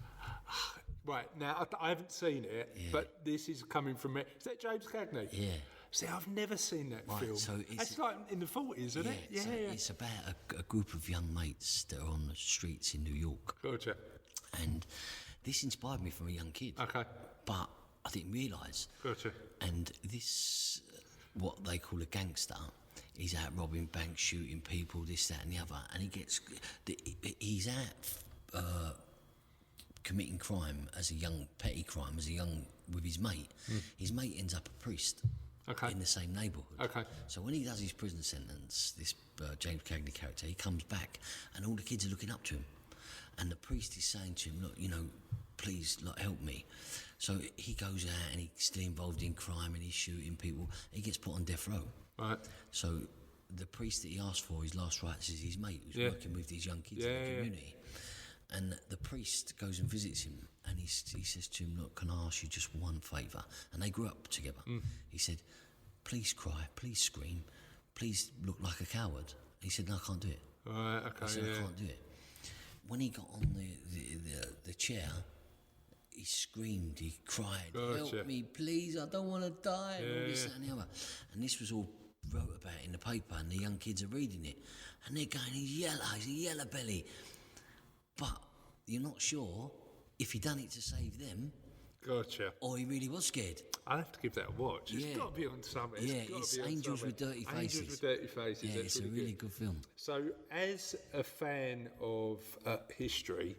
Right, now I haven't seen it, but this is coming from it. Is that James Cagney? Yeah. See, I've never seen that film. So it's like in the 40s, isn't it? Yeah. It's about a group of young mates that are on the streets in New York. Gotcha. And this inspired me from a young kid. Okay. But I didn't realise. Gotcha. And this, what they call a gangster, he's out robbing banks, shooting people, this, that and the other. And he's out committing crime petty crime with his mate. His mate ends up a priest. Okay. In the same neighbourhood. Okay. So when he does his prison sentence, this James Cagney character, he comes back and all the kids are looking up to him. And the priest is saying to him, look, please, help me. So he goes out and he's still involved in crime and he's shooting people. He gets put on death row. Right. So the priest that he asked for his last rites is his mate who's working with these young kids in the community. And the priest goes and visits him and he says to him, look, can I ask you just one favour? And they grew up together. He said, please cry, please scream, please look like a coward. He said, no, I can't do it. Right, okay, He said, I can't do it. When he got on the chair, he screamed, he cried, help me, please, I don't want to die, and all this, that and the other. And this was all wrote about in the paper, and the young kids are reading it. And they're going, he's a yellow belly. But you're not sure if he done it to save them. Gotcha. Or he really was scared. I'll have to give that a watch. It's got to be on something. It's Angels with Dirty Faces. Angels with Dirty Faces. Yeah, it's a really good film. So, as a fan of history,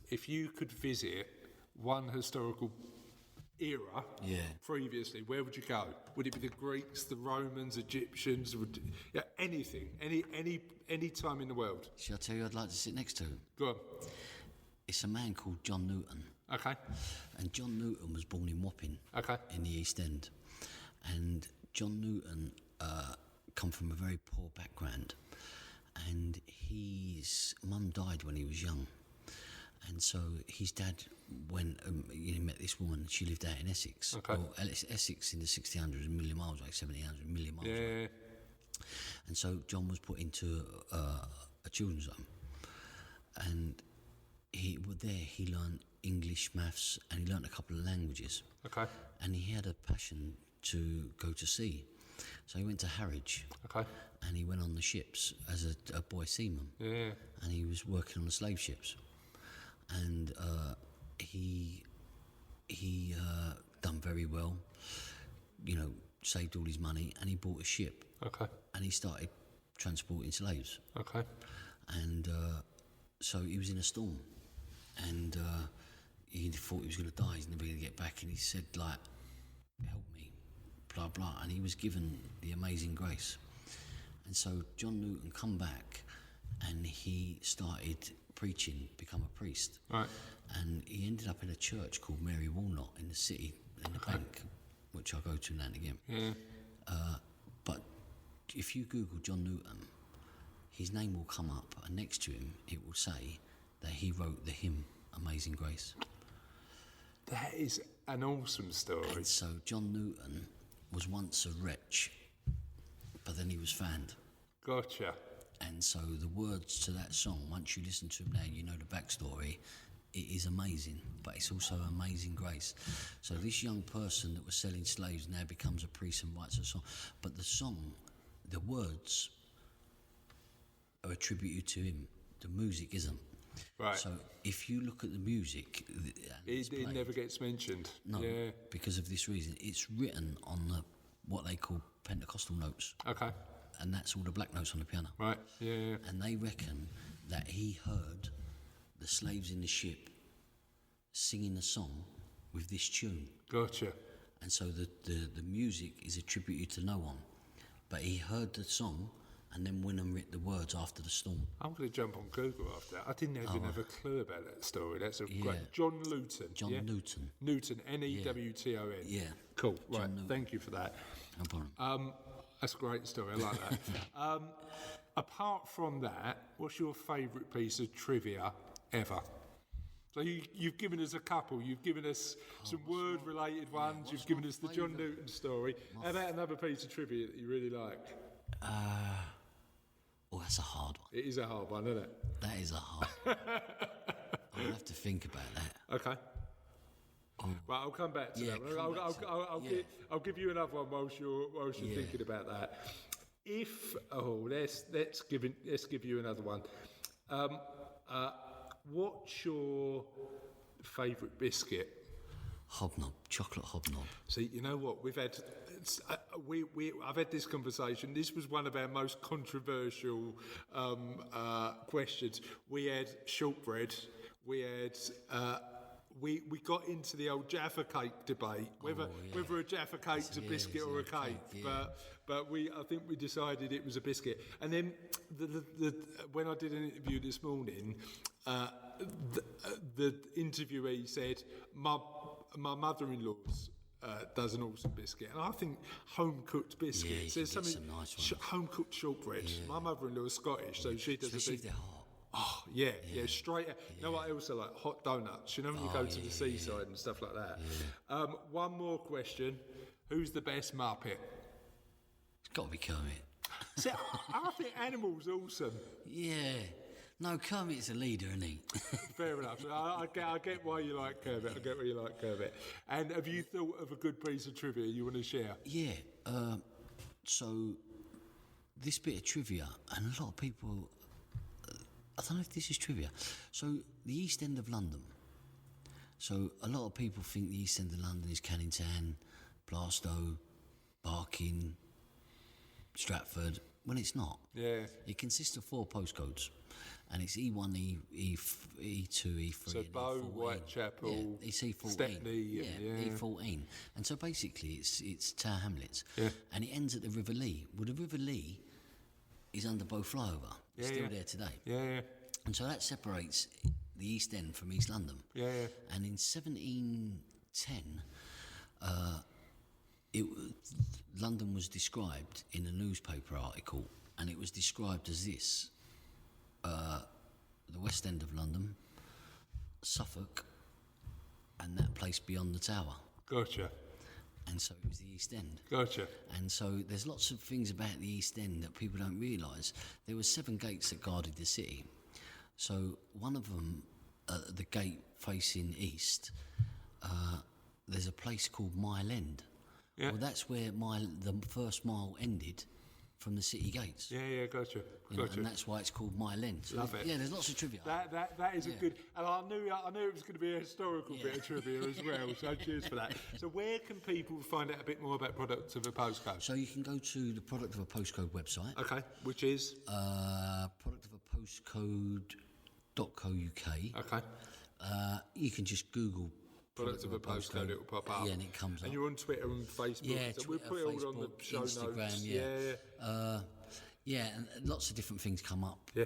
if you could visit one historical era previously, where would you go? Would it be the Greeks, the Romans, Egyptians, anything, any time in the world? Shall I tell you who I'd like to sit next to? Go on. It's a man called John Newton. Okay. And John Newton was born in Wapping. Okay. In the East End. And John Newton come from a very poor background. And his mum died when he was young. And so his dad went, met this woman. She lived out in Essex. Okay. Well, Essex in the 1600s, a million miles away, 1700, a million miles away. And so John was put into a children's home. And he learned English, maths, and he learnt a couple of languages. Okay. And he had a passion to go to sea. So he went to Harwich. Okay. And he went on the ships as a boy seaman. Yeah. And he was working on the slave ships. And he done very well, saved all his money, and he bought a ship. Okay. And he started transporting slaves. Okay. And so he was in a storm, and he thought he was going to die. He's never going to get back. And he said, help me, blah blah. And he was given the amazing grace. And so John Newton come back, and he started preaching, become a priest. Right. And he ended up in a church called Mary Walnut in the city, in the bank, which I go to now and again. Yeah. But if you Google John Newton, his name will come up, and next to him it will say that he wrote the hymn Amazing Grace. That is an awesome story. And so John Newton was once a wretch, but then he was found. Gotcha. And so the words to that song, once you listen to them now, you know the backstory, it is amazing, but it's also Amazing Grace. So this young person that was selling slaves now becomes a priest and writes a song. But the song, the words are attributed to him. The music isn't. Right. So if you look at the music... It never gets mentioned. No, because of this reason. It's written on what they call Pentecostal notes. Okay. And that's all the black notes on the piano. Right, yeah. And they reckon that he heard the slaves in the ship singing a song with this tune. Gotcha. And so the music is attributed to no one. But he heard the song and then went and wrote the words after the storm. I'm going to jump on Google after that. I didn't even have a clue about that story. That's a great... John Newton. John Newton. Newton, Newton. Yeah. Cool, right. Thank you for that. No problem. That's a great story, I like that. Apart from that, what's your favourite piece of trivia ever? So you've given us a couple. You've given us some word-related ones. You've given us the John Newton story. How about another piece of trivia that you really like? That's a hard one. It is a hard one, isn't it? That is a hard one. I'll have to think about that. Okay. Right, I'll come back to that one. I'll give you another one whilst you're thinking about that. Let's give you another one. What's your favourite biscuit? Hobnob, chocolate hobnob. See, you know what? I've had this conversation. This was one of our most controversial questions. We had shortbread, we had. We got into the old Jaffa cake debate, whether a Jaffa cake's a biscuit or a cake, but I think we decided it was a biscuit. And then when I did an interview this morning, the interviewee said, my mother-in-law's does an awesome biscuit, and I think home-cooked biscuits. There's something some nice home-cooked shortbread. Yeah. My mother-in-law is Scottish, so she does especially if they're hot. Oh, yeah, straight out. You know what I also like? Hot donuts. You know when you go to the seaside and stuff like that. Yeah. One more question. Who's the best Muppet? It's got to be Kermit. See, I think Animal's awesome. Yeah. No, Kermit's a leader, isn't he? Fair enough. I get why you like Kermit. And have you thought of a good piece of trivia you want to share? Yeah. So, this bit of trivia, and a lot of people... I don't know if this is trivia. So, the East End of London. So, a lot of people think the East End of London is Canning Town, Blastow, Barking, Stratford, when it's not. Yeah. It consists of 4 postcodes, and it's E1, E2, E3. So, Bow, Whitechapel, it's E14. Stepney, E14. And so, basically, it's Tower Hamlets. Yeah. And it ends at the River Lee. Well, the River Lee is under Bow Flyover. It's still there today. Yeah. And so that separates the East End from East London. Yeah. And in 1710, London was described in a newspaper article, and it was described as this: the West End of London, Suffolk, and that place beyond the Tower. Gotcha. And so it was the East End. Gotcha. And so there's lots of things about the East End that people don't realise. There were 7 gates that guarded the city. So one of them, the gate facing east, there's a place called Mile End. Yeah. Well, that's where the first mile ended from the city gates. Yeah, gotcha. And that's why it's called Mile End. So Love it. Yeah, there's lots of trivia. That is a good, and I knew it was going to be a historical bit of trivia as well, so cheers for that. So where can people find out a bit more about Product of a Postcode? So you can go to the Product of a Postcode website. Okay, which is? productofapostcode.co.uk. Okay. You can just Google Product of a Postcode, it'll pop up. Yeah, and it comes up. And you're on Twitter and Facebook. Yeah, so Twitter, we'll put it Facebook, all on the show Instagram, notes. Yeah, and lots of different things come up. Yeah.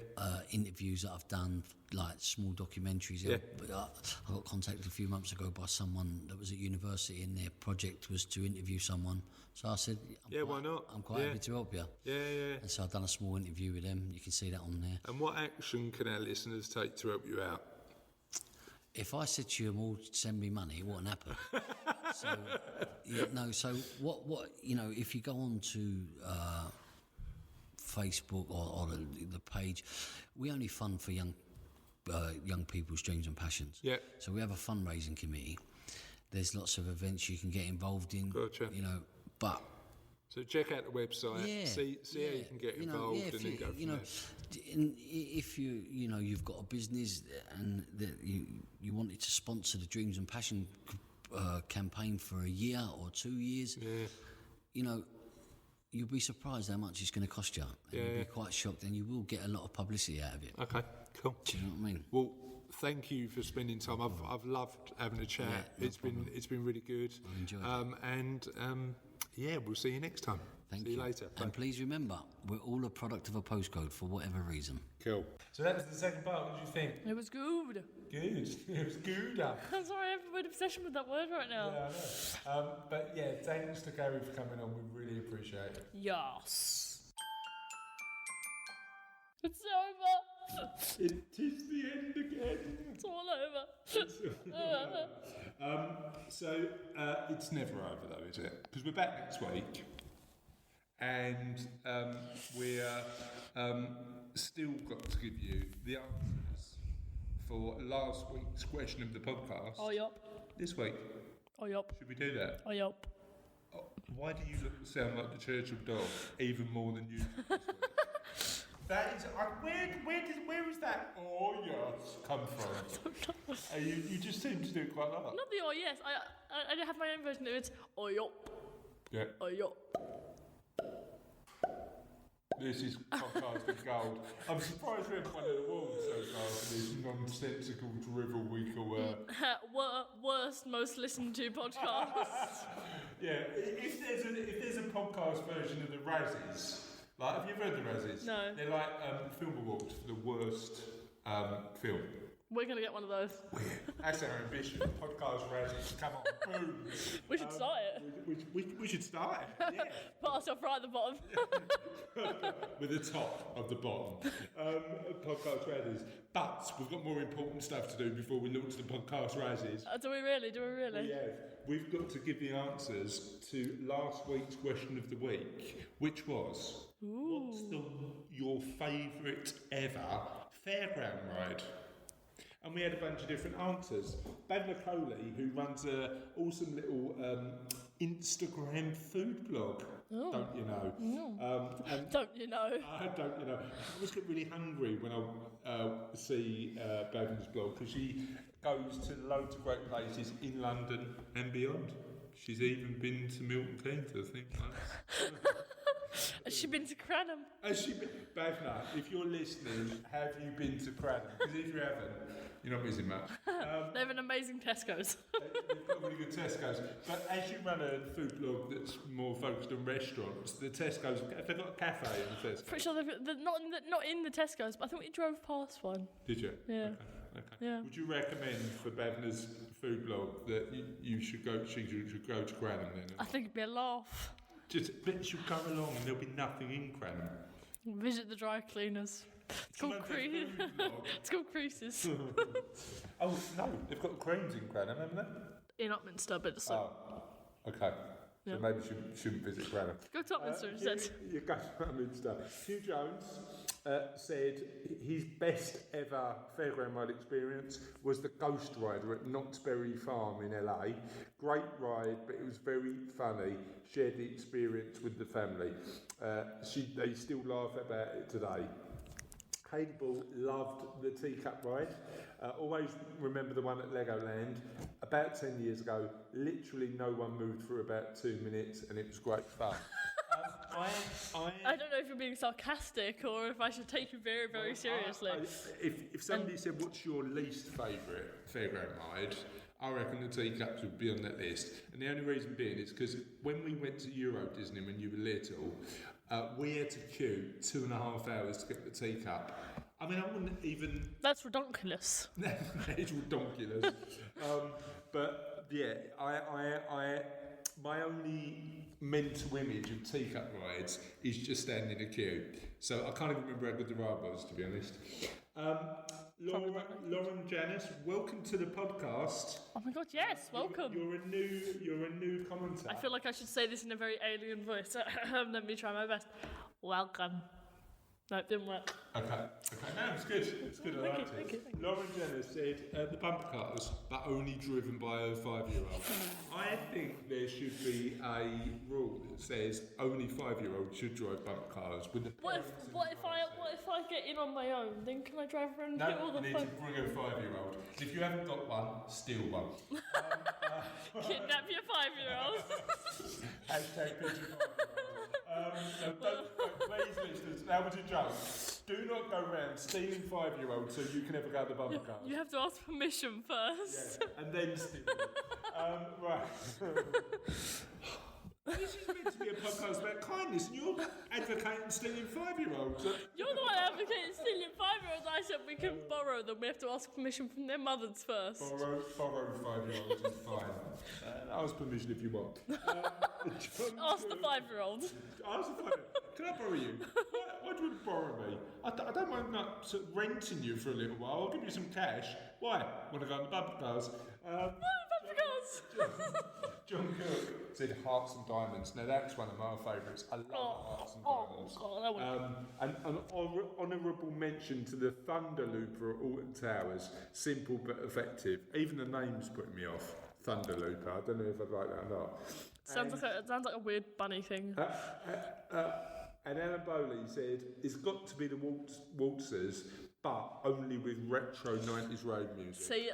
Interviews that I've done, like small documentaries. Yeah. I got contacted a few months ago by someone that was at university, and their project was to interview someone. So I said, why not? I'm quite happy to help you. Yeah. And so I've done a small interview with them. You can see that on there. And what action can our listeners take to help you out? If I said to you all, send me money, it wouldn't happen. So what if you go on to Facebook or the page, we only fund for young people's dreams and passions. Yeah. So we have a fundraising committee. There's lots of events you can get involved in. Gotcha. But. So check out the website. See how you can get involved, and then go from there. If you've got a business and that you wanted to sponsor the Dreams and Passion campaign for a year or 2 years, you'll be surprised how much it's going to cost you. And you'll be quite shocked, and you will get a lot of publicity out of it. Okay, cool. Do you know what I mean? Well, thank you for spending time. I've loved having a chat. It's been really good. I enjoyed it. We'll see you next time. See you later. And please remember, we're all a product of a postcode for whatever reason. Cool. So that was the second part. What did you think? It was good. Good. It was good. I'm sorry, I have a weird obsession with that word right now. Yeah, I know. But yeah, thanks to Gary for coming on. We really appreciate it. Yes. It's over. It is the end again. It's all over. So it's never over though, is it? Because we're back next week, and we're still got to give you the answers for last week's question of the podcast. Oh, yup. This week. Oh, yup. Should we do that? Oh, yup. Oh, why do you sound like the Churchill dog even more than you? That is where is that "oh yes" come from? You just seem to do it quite a lot. Not the "oh yes." I have my own version of it. Oh yup. Yeah. Oh yup. This is podcasting gold. I'm surprised we haven't won an award so far for this nonsensical drivel we call worst, most listened to podcast. Yeah, if there's a podcast version of the Razzies, like, have you read the Razzies? No. They're like film awards for the worst film. We're going to get one of those. That's our ambition. Podcast Razzies. Come on, boom. We should start it. We should start it, yeah. Put ourselves right at the bottom. With the top of the bottom. Podcast Razzies. But we've got more important stuff to do before we launch the podcast Razzies. Do we really? We have. We've got to give the answers to last week's question of the week, which was, what's your favourite ever fairground ride? And we had a bunch of different answers. Bavna Coley, who runs an awesome little Instagram food blog, don't you know? Don't you know? Don't you know? I always get really hungry when I see Bavna's blog, because she goes to loads of great places in London and beyond. She's even been to Milton Keynes, I think. Has she been to Cranham? Bavna, if you're listening, have you been to Cranham? Because if you haven't, you're not missing much. They have an amazing Tesco's. They've got really good Tesco's. But as you run a food blog that's more focused on restaurants, the Tesco's, have they got a cafe in the Tesco's? Pretty sure they're not in the Tesco's, but I think we drove past one. Did you? Yeah. Okay. Yeah. Would you recommend for Bavna's food blog that she should go to Cranham then? I think it'd be a laugh. But she'll go along and there'll be nothing in Cranham. Visit the dry cleaners. It's called Creases. Oh, no, they've got creams in Cranham, haven't they? In Upminster, but it's like... Okay. Yeah. So maybe you shouldn't visit Cranham. Go to Upminster instead. You go to Upminster. Hugh Jones said his best ever fairground ride experience was the Ghost Rider at Knott's Berry Farm in LA. Great ride, but it was very funny. Shared the experience with the family. They still laugh about it today. Hayley Ball loved the teacup ride. Always remember the one at Legoland. About 10 years ago, literally no one moved for about 2 minutes, and it was great fun. I don't know if you're being sarcastic or if I should take you very, very seriously. If somebody said, what's your least favourite fairground ride, I reckon the teacups would be on that list. And the only reason being is because when we went to Euro Disney when you were little, we had to queue 2.5 hours to get the teacup. I mean, I wouldn't even... That's redonkulous. It's redonkulous. But yeah, my only mental image of teacup rides is just standing in a queue. So I can't even remember how good the ride was, to be honest. Lauren Janice, welcome to the podcast. Oh my god, yes, welcome. You're a new commentator. I feel like I should say this in a very alien voice. Let me try my best. Welcome. No, it didn't work. Okay. No, it's good. It's good. I liked it. Thank you. Lauren Jenner said the bumper cars, but only driven by a 5-year-old. I think there should be a rule that says only 5-year-olds should drive bumper cars. With the what if I get in on my own? Then can I drive around and get all the you need to bring a 5-year-old. If you haven't got one, steal one. Kidnap your 5-year-old. Hashtag picture 5-year-old. Please, listeners, that was a joke. Do not go around stealing 5-year-olds so you can never go to the bumper car. You have to ask permission first. Yeah, and then steal them. Right. This is meant to be a podcast about kindness, and you're advocating stealing 5-year-olds. You're the one advocating stealing 5-year-olds. I said we can borrow them. We have to ask permission from their mothers first. Borrow 5-year-olds is fine. Ask permission if you want. Ask the 5-year-old. Ask the 5-year-old. Can I borrow you? Why do you want to borrow me? I don't mind not sort of renting you for a little while. I'll give you some cash. Why? Want to go on the bumper cars? John Cook said Hearts and Diamonds. Now that's one of my favourites. I love Hearts and Diamonds. And an honourable mention to the Thunder Looper at Alton Towers. Simple but effective. Even the name's putting me off. Thunder Looper. I don't know if I'd like that or not. Sounds like a weird bunny thing. And Alan Bowley said, it's got to be the waltzers, but only with retro 90s road music. See,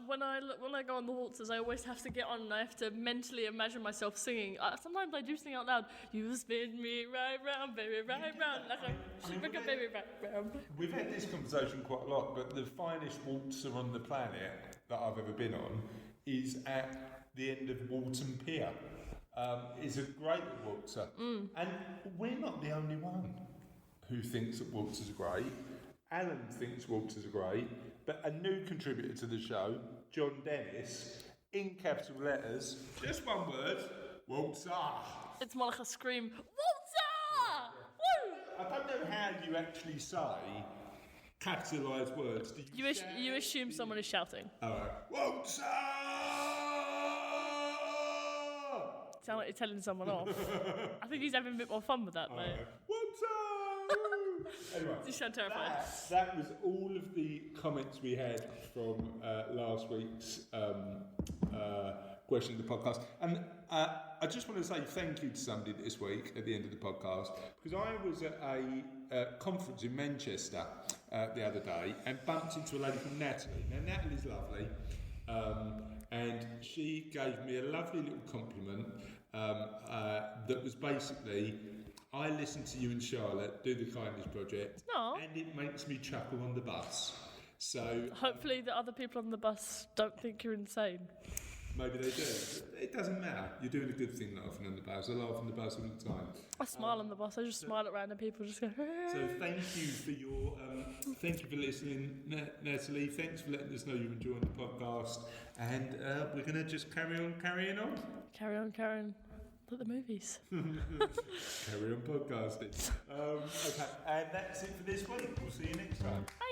when I go on the waltzes, I always have to get on and I have to mentally imagine myself singing. Sometimes I do sing out loud. You spin me right round, baby, right round, like a baby right round. We've had this conversation quite a lot, but the finest waltzer on the planet that I've ever been on is at the end of Walton Pier. It's a great waltzer. And we're not the only one who thinks that waltzers are great. Alan thinks waltzers are great, but a new contributor to the show, John Dennis, in capital letters, just one word, waltzer. It's more like a scream, waltzer! Woo! I don't know how you actually say capitalised words. Do You assume someone is shouting. Waltzer! Sound like you're telling someone off. I think he's having a bit more fun with that, mate. Waltzer! Anyway, You sound terrified. that was all of the comments we had from last week's question of the podcast. And I just want to say thank you to somebody this week at the end of the podcast, because I was at a conference in Manchester the other day and bumped into a lady called Natalie. Now, Natalie's lovely, and she gave me a lovely little compliment that was basically, I listen to you and Charlotte do the Kindness Project, and it makes me chuckle on the bus. So hopefully the other people on the bus don't think you're insane. Maybe they do. It doesn't matter. You're doing a good thing laughing on the bus. I laugh on the bus all the time. I smile on the bus. I just smile at random people. Just go. So thank you for your, thank you for listening, Natalie. Thanks for letting us know you're enjoying the podcast, and we're gonna just carry on carrying on. Carry on. Like the movies. Carry on podcasting. Okay, and that's it for this week. We'll see you next time. Bye.